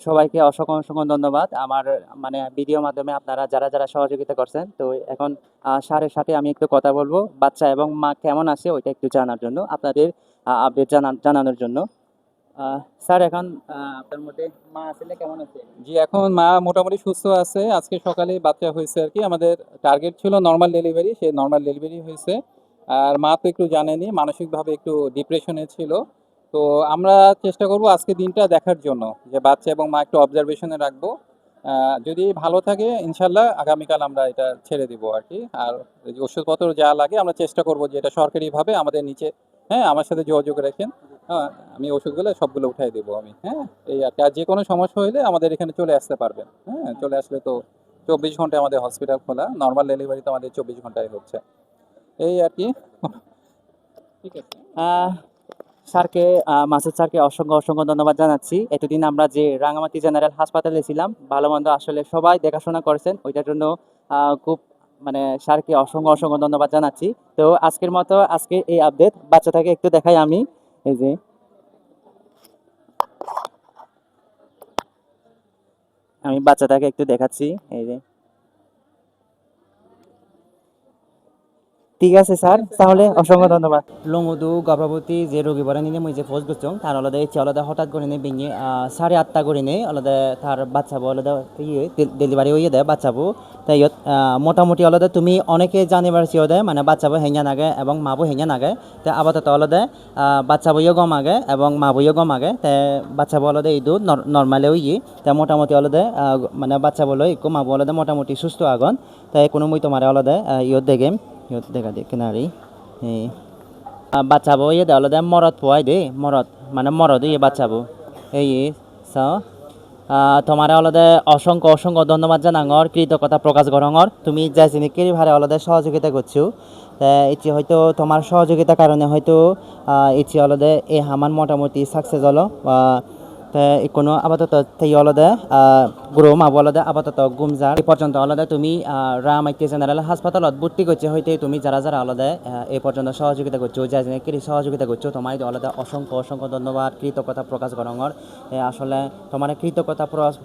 সবাইকে অসংখ্য অসংখ্য ধন্যবাদ আমার মানে ভিডিওর মাধ্যমে আপনারা যারা সহযোগিতা করছেন। তো এখন স্যারের সাথে আমি একটু কথা বলবো বাচ্চা এবং মা কেমন আছে ওইটা একটু জানার জন্য আপনাদের আপডেট জানানোর জন্য। স্যার এখন আপনার মতে মা আসলে কেমন আছে? জি, এখন মা মোটামুটি সুস্থ আছে। আজকে সকালেই বাচ্চা হয়েছে আরকি। আমাদের টার্গেট ছিল নরমাল ডেলিভারি, সে নরমাল ডেলিভারি হয়েছে। আর মা তো একটু জানেনই মানসিকভাবে একটু ডিপ্রেশনে ছিল। তো আমরা চেষ্টা করব আজকে দিনটা দেখার জন্য যে বাচ্চা এবং মা একটু অবজারভেশনে রাখবো। যদি ভালো থাকে ইনশাআল্লাহ আগামীকাল আমরা এটা ছেড়ে দিব আরকি। আর এই যে ওষুধপত্র যা লাগে আমরা চেষ্টা করব যে এটা সরকারিভাবে আমাদের নিচে, হ্যাঁ, আমার সাথে যোগাযোগ রাখেন। হ্যাঁ, আমি ওষুধগুলো সবগুলো উঠাই দেবো আমি, হ্যাঁ? এই আর কি। আর যেকোনো সমস্যা হইলে আমাদের এখানে চলে আসতে পারবেন, হ্যাঁ? চলে আসলে তো 24 ঘন্টায় আমাদের হসপিটাল খোলা। নরমাল ডেলিভারি তো আমাদের 24 ঘন্টায় হচ্ছে। এই আর কি। ঠিক আছে। আহ স্যারকে মাসুদ স্যারকে অসংখ্য অসংখ্য ধন্যবাদ জানাচ্ছি। এতদিন আমরা যে রাঙামাটি জেনারেল হাসপাতালে ছিলাম, ভালো মন্দ আসলে সবাই দেখাশোনা করেছেন। ওইটার জন্য খুব মানে স্যারকে অসংখ্য অসংখ্য ধন্যবাদ জানাচ্ছি। তো আজকের মতো আজকে এই আপডেট বাচ্চাটাকে একটু দেখাই আমি। এই যে আমি বাচ্চাটাকে একটু দেখাচ্ছি। এই যে ঠিক আছে স্যার, তাহলে অসংখ্য ধন্যবাদ। লংদু গর্ভবতী যে রোগী বড় নিলে মই যে ফোজ করছো তার আলাদা ইচ্ছে আলাদা হঠাৎ করে নিয়ে ভেঙে 8:30 করে নিয়ে আলাদা তার বাচ্চাবো আলাদা ইয়ে ডেলিভারি হয়ে দেয় বাচ্চাবো। তাই মোটামুটি আলাদা তুমি অনেকে জানিবার চিও দেয় মানে বাচ্চাবো হেঙ্গা নাগে এবং মাবো হেঙ্গা নাগে। তাই আপাতত আলাদা বাচ্চাবইও গম আগে এবং মাবইও গম আগে। তাই বাচ্চাবো আলাদা এই দু নর্মালেও ইয়ে তাই মোটামুটি আলাদা মানে বাচ্চাবলো একটু মাবো আলাদা মোটামুটি সুস্থ আগন। তাই কোনো মই তোমার আলাদা ইয়ত দেখেম yot দেখা দে কিনারি বাচ্চাবো ইয়ে দেওয়ালে দে মরদ পোয়াই দে মরদ মানে মরদ ইয়ে বাচ্চাবো এই তোমার অলদে অসংখ্য অসংখ্য ধন্যবাদ জানাঙর কৃতজ্ঞতা প্রকাশ করঙর তুমি যাই চিনি ভারে অলদে সহযোগিতা করছো। ইচ্ছে হয়তো তোমার সহযোগিতার কারণে হয়তো ইচ্ছে অলদে এই হামান মোটামুটি সাকসেস হলো কোনো আপাতত সেই অলদে গ্রো মাবো অলদে আপাতত গুমজার এই পর্যন্ত অলদে তুমি রামাইতি জেনারেল হাসপাতালত ভর্তি করছে হইতে তুমি যারা অলদে এই পর্যন্ত সহযোগিতা করছো যাই কি সহযোগিতা করছো তোমার অলদে অসংখ্য অসংখ্য ধন্যবাদ কৃতজ্ঞতা প্রকাশ করঙর। আসলে তোমার কৃতজ্ঞতা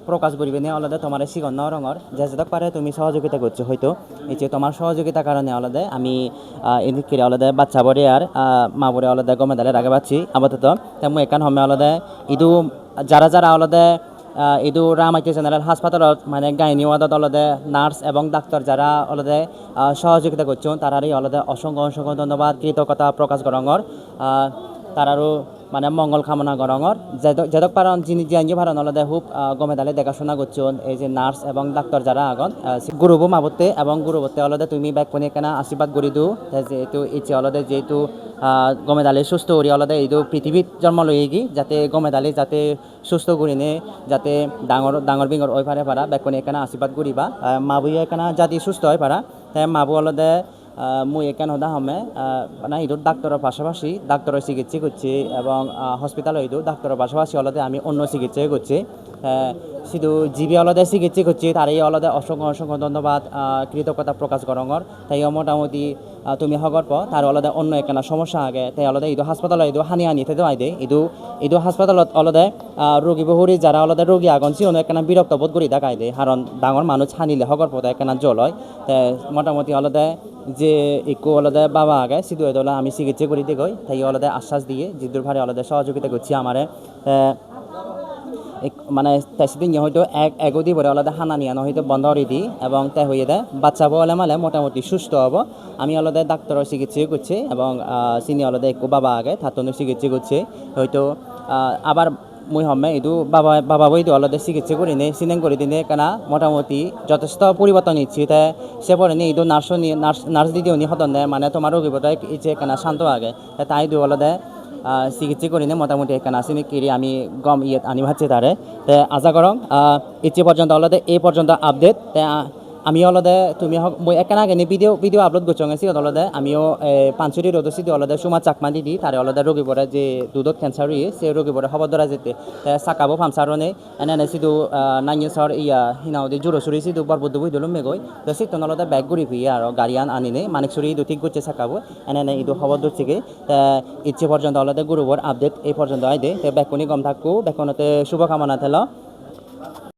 প্রকাশ করিবে না অলদে তোমার শিগন রঙর যে যেটা পারে তুমি সহযোগিতা করছো হয়তো এই যে তোমার সহযোগিতার কারণে অলদে আমি এদিকে অলদে বাচ্চা বড়ে আর মা বড়ে অলদে গমেদালে রাগে পাচ্ছি আপাতত তাই মই একান হমে অলদে ইদু যারা অলদে ইদু রামাইতি জেনারেল হাসপাতালত মানে গাইনি ওয়াদত অলদে নার্স এবং ডাক্তার যারা অলদে সহযোগিতা করছেন তারারই অলদে অসংখ্য অসংখ্য ধন্যবাদ কৃতজ্ঞতা প্রকাশ করঙর। তারারও মানে মঙ্গল কামনা করঙর যেদক পারন যিনি জিয়াঙ্গি ভারণ অলদে খুব গমেদালে দেখাশোনা করছেন এই যে নার্স এবং ডাক্তার যারা আগন গুরুবো মাবতে এবং গুরুবতে অলদে তুমি ব্যাকপনি কেনা আশীর্বাদ করি দু যেহেতু ইচ্ছে অলদে যেহেতু গমেদালি সুস্থ করি অলদে এই পৃথিবীত জন্ম লই গি যাতে গমেদালি যাতে সুস্থ করি নে যাতে ডাঙর ডাঙর বিঙর ওই পারে পারা ব্যাকপনি এখানে আশীর্বাদ করিবা মা বই এখানে যাতে সুস্থ হয় পারা তাই মা বউ অলদে মুই এখানে হদা হমে মানে ইদুর ডাক্তারের পাশাপাশি ডাক্তারের চিকিৎসা করছি এবং হসপিটাল হইতো ডাক্তারের পাশাপাশি অলদে আমি অন্য চিকিৎসা করছি শুধু জিবি অলদে চিকিৎসা করছি তারই অলদে অসংখ্য অসংখ্য ধন্যবাদ কৃতজ্ঞতা প্রকাশ করঙর। তাই মোটামুটি তুমি হগর প তার অলদে অন্য একখানা সমস্যা আগে তাই অলদে ইদু হাসপাতাল ইদু হানি তো আইদে ইদু হাসপাতালত অলদে রোগী বহুরি যারা অলদে রোগী আগন ছিল একখানা বিরক্ত বোধ করি দেখাই দেয় কারণ ডাঙর মানুষ হানিলে হগর পথে একখানা জল হয়। তাই মোটামুটি অলদে যে একটু আলাদা বাবা আগে সিধু হয়ে আমি চিকিৎসা করি দেখই তাই আলাদা আশ্বাস দিয়ে জিদ্দুর ভারে আলাদা সহযোগিতা করছি আমারে মানে তাই সেদিন হয়তো এগদি পরে আলাদা হানা নিয়ে হয়তো বন্ধ করে দিই এবং তাই হয়ে দেয় বাচ্চা বলে মালে মোটামুটি সুস্থ হব। আমি আলাদা ডাক্তারের চিকিৎসা করছি এবং চিনি আলাদা একটু বাবা আগে থাতনের চিকিৎসা করছে হয়তো আবার মুই হমে ইদু বাবা বই দিও আলাদা চিকিৎসা করি নে সিনেং করে দিনে কেনা মোটামুটি যথেষ্ট পরিবর্তন নিচ্ছি তাই সে পরে নি ইদু নার্স দিদিও নি হতন দেয় মানে তোমার রোগীবোধ ইচ্ছে কেনা শান্ত আগে তাই দিও আলাদা চিকিৎসা করি নে মোটামুটি এখানে আসিনি কিরি আমি গম ইয়ে আনি ভাবছি তারে তাই আশা করং ইচ্ছে পর্যন্ত আলাদা এই পর্যন্ত আপডেট তাই আমি অলদে তুমি মই একেনা আগে ভিডিও আপলোড করছো গেছি অলদে আমিও পাঁচশোটি রোদসি অলদে সুমা চাকমা দিদি তারে অলদে রোগী পড়ে যে দুধত ক্যান্সার ইয়ে সে রোগী পড়ে খবর ধরা যেতে চাকাবো ফামসারনে এনে সিধু নাইয়ে সর ইয়া হিনাওদি জোরসুরি সিধু বরবদ্দ বই দিল মেগই তো সিট অলদে ব্যাগ ঘুরি ফিয়ে আর গাড়িয়ান আনিনে মানিকসুরি ইদু ঠিক করছে চাকাবো এনে ইদু খবর ধরছে গে ইচ্ছে পর্যন্ত অলদে গুরুবর আপডেট এই পর্যন্ত আইদে ব্যাকুনি গম থাকবো ব্যাকুনতে শুভকামনা থেল।